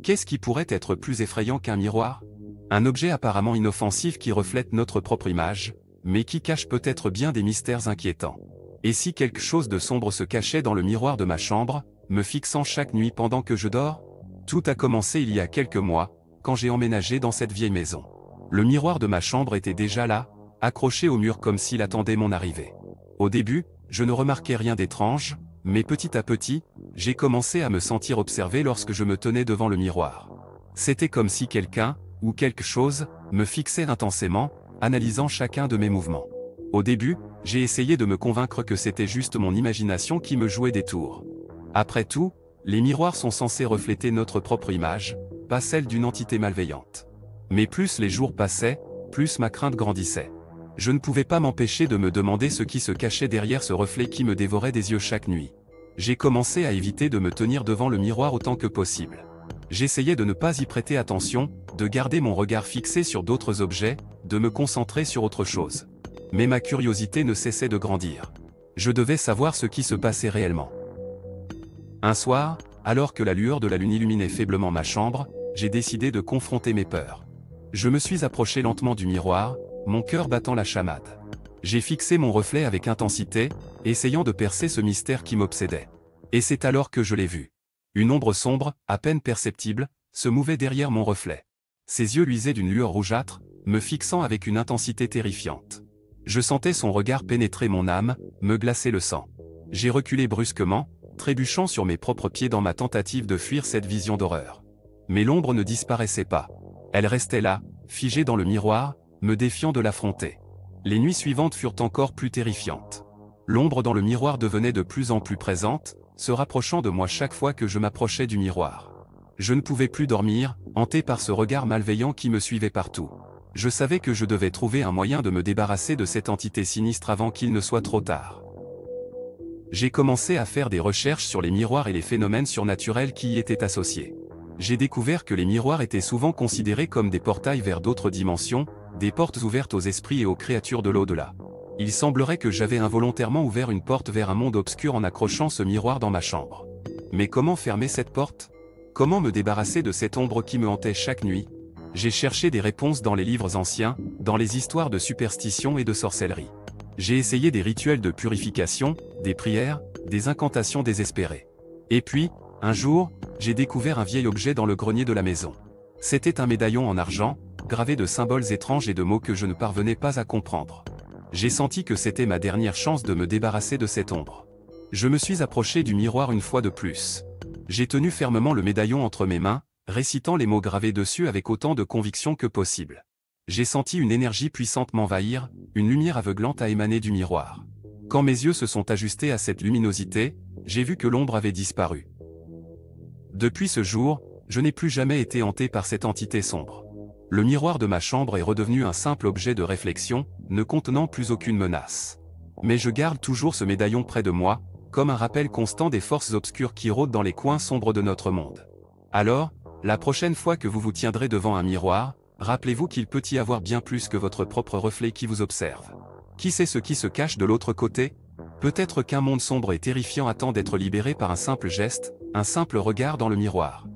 Qu'est-ce qui pourrait être plus effrayant qu'un miroir? Un objet apparemment inoffensif qui reflète notre propre image, mais qui cache peut-être bien des mystères inquiétants. Et si quelque chose de sombre se cachait dans le miroir de ma chambre, me fixant chaque nuit pendant que je dors? Tout a commencé il y a quelques mois, quand j'ai emménagé dans cette vieille maison. Le miroir de ma chambre était déjà là, accroché au mur comme s'il attendait mon arrivée. Au début, je ne remarquais rien d'étrange, mais petit à petit, j'ai commencé à me sentir observé lorsque je me tenais devant le miroir. C'était comme si quelqu'un, ou quelque chose, me fixait intensément, analysant chacun de mes mouvements. Au début, j'ai essayé de me convaincre que c'était juste mon imagination qui me jouait des tours. Après tout, les miroirs sont censés refléter notre propre image, pas celle d'une entité malveillante. Mais plus les jours passaient, plus ma crainte grandissait. Je ne pouvais pas m'empêcher de me demander ce qui se cachait derrière ce reflet qui me dévorait des yeux chaque nuit. J'ai commencé à éviter de me tenir devant le miroir autant que possible. J'essayais de ne pas y prêter attention, de garder mon regard fixé sur d'autres objets, de me concentrer sur autre chose. Mais ma curiosité ne cessait de grandir. Je devais savoir ce qui se passait réellement. Un soir, alors que la lueur de la lune illuminait faiblement ma chambre, j'ai décidé de confronter mes peurs. Je me suis approché lentement du miroir, mon cœur battant la chamade. J'ai fixé mon reflet avec intensité, essayant de percer ce mystère qui m'obsédait. Et c'est alors que je l'ai vu. Une ombre sombre, à peine perceptible, se mouvait derrière mon reflet. Ses yeux luisaient d'une lueur rougeâtre, me fixant avec une intensité terrifiante. Je sentais son regard pénétrer mon âme, me glacer le sang. J'ai reculé brusquement, trébuchant sur mes propres pieds dans ma tentative de fuir cette vision d'horreur. Mais l'ombre ne disparaissait pas. Elle restait là, figée dans le miroir, me défiant de l'affronter. Les nuits suivantes furent encore plus terrifiantes. L'ombre dans le miroir devenait de plus en plus présente, se rapprochant de moi chaque fois que je m'approchais du miroir. Je ne pouvais plus dormir, hanté par ce regard malveillant qui me suivait partout. Je savais que je devais trouver un moyen de me débarrasser de cette entité sinistre avant qu'il ne soit trop tard. J'ai commencé à faire des recherches sur les miroirs et les phénomènes surnaturels qui y étaient associés. J'ai découvert que les miroirs étaient souvent considérés comme des portails vers d'autres dimensions, des portes ouvertes aux esprits et aux créatures de l'au-delà. Il semblerait que j'avais involontairement ouvert une porte vers un monde obscur en accrochant ce miroir dans ma chambre. Mais comment fermer cette porte? Comment me débarrasser de cette ombre qui me hantait chaque nuit? J'ai cherché des réponses dans les livres anciens, dans les histoires de superstition et de sorcellerie. J'ai essayé des rituels de purification, des prières, des incantations désespérées. Et puis, un jour, j'ai découvert un vieil objet dans le grenier de la maison. C'était un médaillon en argent, gravé de symboles étranges et de mots que je ne parvenais pas à comprendre. J'ai senti que c'était ma dernière chance de me débarrasser de cette ombre. Je me suis approché du miroir une fois de plus. J'ai tenu fermement le médaillon entre mes mains, récitant les mots gravés dessus avec autant de conviction que possible. J'ai senti une énergie puissante m'envahir, une lumière aveuglante à émaner du miroir. Quand mes yeux se sont ajustés à cette luminosité, j'ai vu que l'ombre avait disparu. Depuis ce jour, je n'ai plus jamais été hanté par cette entité sombre. Le miroir de ma chambre est redevenu un simple objet de réflexion, ne contenant plus aucune menace. Mais je garde toujours ce médaillon près de moi, comme un rappel constant des forces obscures qui rôdent dans les coins sombres de notre monde. Alors, la prochaine fois que vous vous tiendrez devant un miroir, rappelez-vous qu'il peut y avoir bien plus que votre propre reflet qui vous observe. Qui sait ce qui se cache de l'autre côté? Peut-être qu'un monde sombre et terrifiant attend d'être libéré par un simple geste, un simple regard dans le miroir.